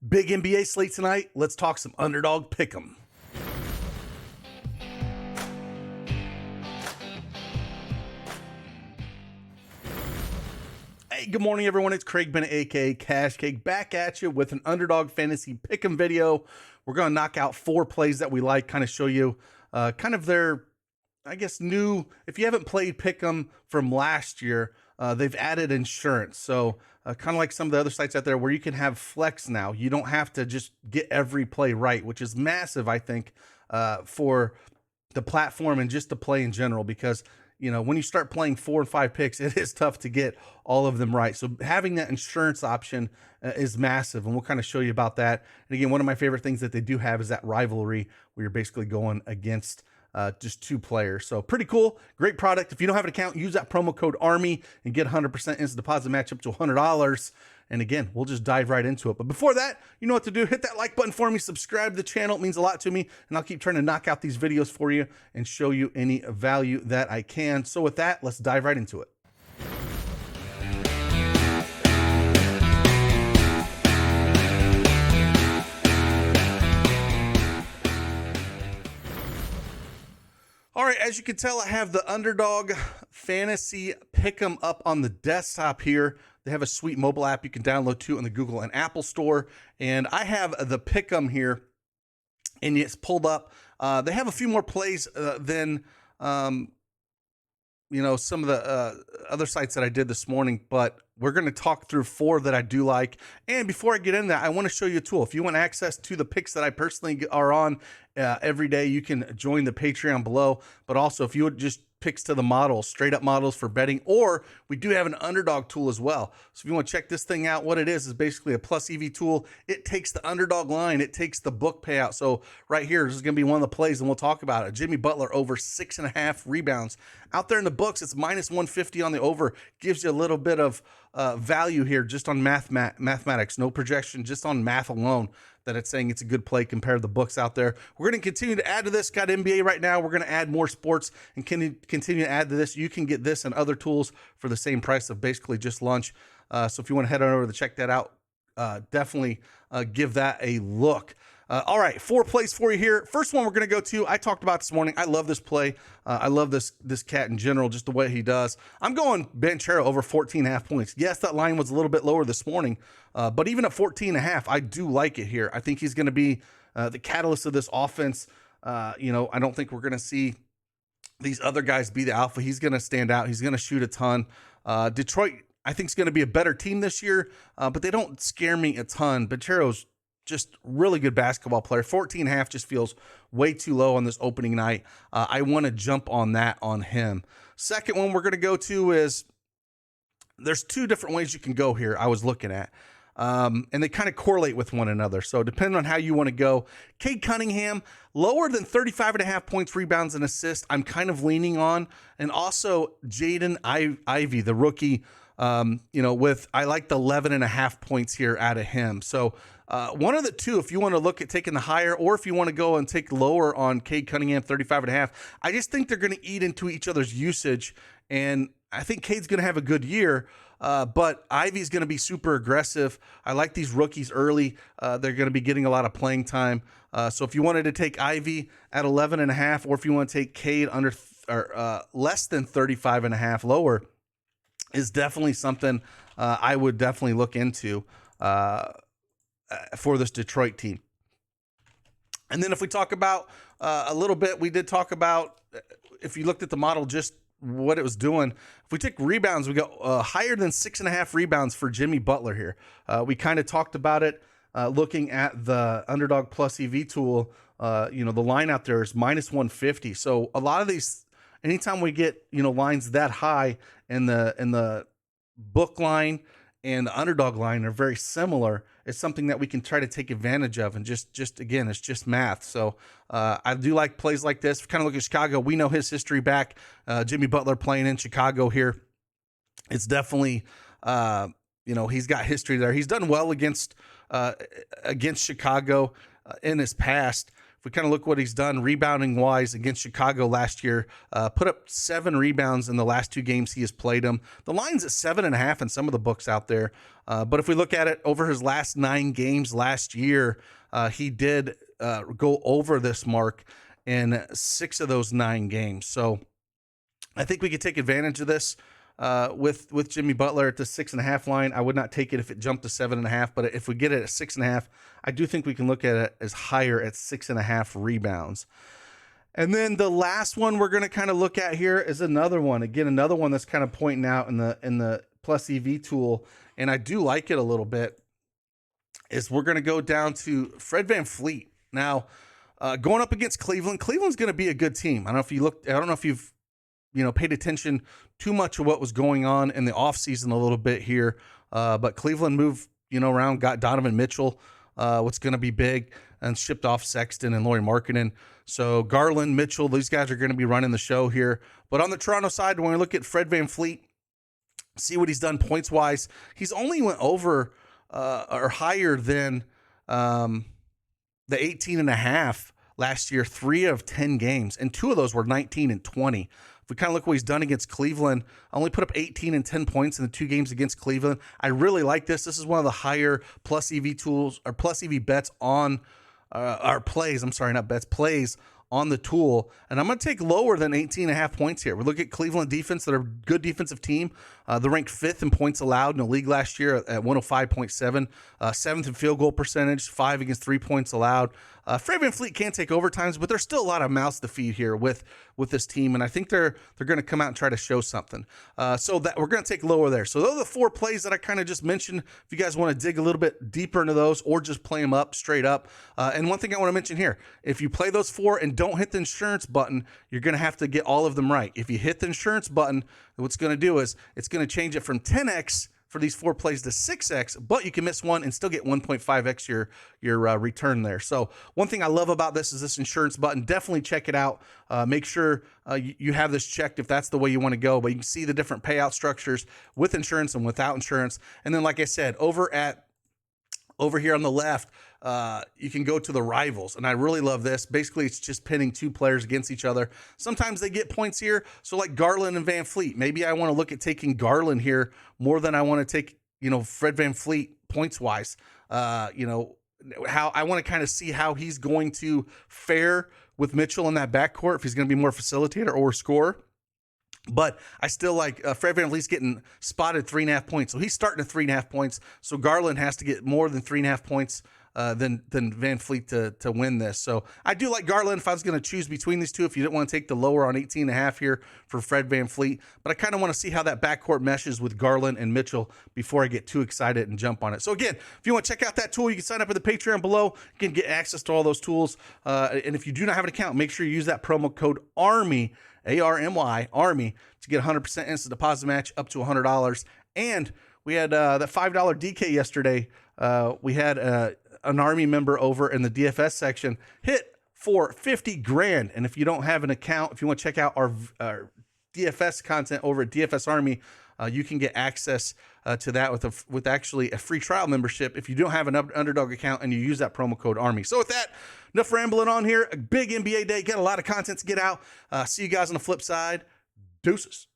Big NBA slate tonight. Let's talk some Underdog Pick'em. Hey, good morning, everyone. It's Craig Bennett, aka Cash Cake, back at you with an Underdog Fantasy Pick'em video. We're going to knock out 4 plays that we like, kind of show you kind of their, I guess, new. If you haven't played Pick'em from last year, they've added insurance. So kind of like some of the other sites out there where you can have flex now. You don't have to just get every play right, which is massive, I think, for the platform and just the play in general, because you know, when you start playing 4 and 5 picks, it is tough to get all of them right. So having that insurance option is massive, and we'll kind of show you about that. And again, one of my favorite things that they do have is that rivalry where you're basically going against just 2 players. So pretty cool, great product. If you don't have an account, use that promo code ARMY and get 100% instant deposit match up to $100. And again, we'll just dive right into it. But before that, you know what to do. Hit that like button for me. Subscribe to the channel. It means a lot to me. And I'll keep trying to knock out these videos for you and show you any value that I can. So with that, let's dive right into it. All right, as you can tell, I have the Underdog Fantasy Pick'em up on the desktop here. They have a sweet mobile app you can download too on the Google and Apple Store. And I have the Pick'em here, and it's pulled up. They have a few more plays than you know, some of the other sites that I did this morning, but we're going to talk through 4 that I do like. And before I get into that, I want to show you a tool. If you want access to the picks that I personally are on every day, you can join the Patreon below. But also, if you would just picks to the models, straight up models for betting, or we do have an Underdog tool as well. So if you want to check this thing out, what it is basically a plus EV tool. It takes the Underdog line, it takes the book payout. So right here, this is going to be one of the plays, and we'll talk about it. Jimmy Butler over 6.5 rebounds. Out there in the books, it's minus 150 on the over. Gives you a little bit of value here just on mathematics, no projection, just on math alone, that it's saying it's a good play compared to the books out there. We're going to continue to add to this. Got NBA right now. We're going to add more sports and continue to add to this. You can get this and other tools for the same price of basically just lunch. So if you want to head on over to check that out, definitely give that a look. All right, 4 plays for you here. First one we're going to go to, I talked about this morning. I love this play. I love this cat in general, just the way he does. I'm going Banchero over 14.5 points. Yes, that line was a little bit lower this morning, but even at 14.5, I do like it here. I think he's going to be the catalyst of this offense. You know, I don't think we're going to see these other guys be the alpha. He's going to stand out. He's going to shoot a ton. Detroit, I think, is going to be a better team this year, but they don't scare me a ton. Banchero's just really good basketball player. 14.5 just feels way too low on this opening night. I want to jump on that on him. Second one we're going to go to is, there's 2 different ways you can go here I was looking at. And they kind of correlate with one another. So depending on how you want to go, Cade Cunningham, lower than 35.5 points, rebounds, and assists, I'm kind of leaning on. And also Jaden Ivey, the rookie, you know, I like the 11.5 points here out of him. So one of the 2, if you want to look at taking the higher, or if you want to go and take lower on Cade Cunningham, 35.5, I just think they're going to eat into each other's usage. And I think Cade's going to have a good year, but Ivy's going to be super aggressive. I like these rookies early. They're going to be getting a lot of playing time. So if you wanted to take Ivy at 11.5, or if you want to take Cade under or less than 35.5, lower, is definitely something I would definitely look into for this Detroit team. And then if we talk about a little bit, we did talk about, if you looked at the model, just what it was doing. If we take rebounds, we go higher than 6.5 rebounds for Jimmy Butler here. We kind of talked about it looking at the Underdog Plus EV tool. You know, the line out there is minus 150. So a lot of these, anytime we get, you know, lines that high, in the book line and the Underdog line are very similar, it's something that we can try to take advantage of. And just again, it's just math. So I do like plays like this. Kind of look at Chicago. We know his history back. Jimmy Butler playing in Chicago here. It's definitely, you know, he's got history there. He's done well against Chicago in his past. If we kind of look what he's done rebounding wise against Chicago last year, put up 7 rebounds in the last 2 games he has played them. The line's at 7.5 in some of the books out there. But if we look at it over his last 9 games last year, he did go over this mark in 6 of those 9 games. So I think we could take advantage of this with Jimmy Butler at the 6.5 line. I would not take it if it jumped to 7.5, but if we get it at 6.5, I do think we can look at it as higher at 6.5 rebounds. And then the last one we're going to kind of look at here is another one. Again, another one that's kind of pointing out in the plus EV tool, and I do like it a little bit, is we're going to go down to Fred VanVleet. Now, going up against Cleveland, Cleveland's going to be a good team. I don't know if you've paid attention too much to what was going on in the offseason a little bit here. But Cleveland moved, around, got Donovan Mitchell, what's going to be big, and shipped off Sexton and Lauri Markkanen. So Garland, Mitchell, these guys are going to be running the show here. But on the Toronto side, when we look at Fred VanVleet, see what he's done points-wise, he's only went over or higher than the 18.5 last year, 3 of 10 games, and 2 of those were 19 and 20. If we kind of look what he's done against Cleveland, only put up 18 and 10 points in the 2 games against Cleveland. I really like this. This is one of the higher plus EV tools or plus EV bets on our plays. I'm sorry, not bets, plays on the tool. And I'm going to take lower than 18.5 points here. We look at Cleveland defense, that are a good defensive team. They're ranked 5th in points allowed in the league last year at 105.7, 7th in field goal percentage, 5 against 3 points allowed. Fred VanVleet can take overtimes, but there's still a lot of mouths to feed here with this team, and I think they're going to come out and try to show something. So that we're going to take lower there. So those are the 4 plays that I kind of just mentioned. If you guys want to dig a little bit deeper into those, or just play them up straight up. And one thing I want to mention here: if you play those 4 and don't hit the insurance button, you're going to have to get all of them right. If you hit the insurance button, what's going to do is it's going to change it from 10x for these 4 plays to 6x, but you can miss one and still get 1.5x your return there. So one thing I love about this is this insurance button. Definitely check it out. Make sure you have this checked if that's the way you want to go, but you can see the different payout structures with insurance and without insurance. And then, like I said, over here on the left, you can go to the rivals, and I really love this. Basically, it's just pitting 2 players against each other. Sometimes they get points here, so like Garland and VanVleet. Maybe I want to look at taking Garland here more than I want to take, Fred VanVleet points-wise. How I want to kind of see how he's going to fare with Mitchell in that backcourt, if he's going to be more facilitator or scorer. But I still like Fred VanVleet's getting spotted 3.5 points. So he's starting at 3.5 points. So Garland has to get more than 3.5 points than VanVleet to win this. So I do like Garland if I was going to choose between these two, if you didn't want to take the lower on 18.5 here for Fred VanVleet. But I kind of want to see how that backcourt meshes with Garland and Mitchell before I get too excited and jump on it. So again, if you want to check out that tool, you can sign up at the Patreon below. You can get access to all those tools. And if you do not have an account, make sure you use that promo code ARMY, ARMY, ARMY, to get 100% instant deposit match up to $100. And we had that $5 DK yesterday. We had an Army member over in the DFS section hit for 50 grand. And if you don't have an account, if you want to check out our DFS content over at DFS Army, you can get access to that with actually a free trial membership if you don't have an Underdog account and you use that promo code ARMY. So with that, enough rambling on here. A big NBA day. Got a lot of content to get out. See you guys on the flip side. Deuces.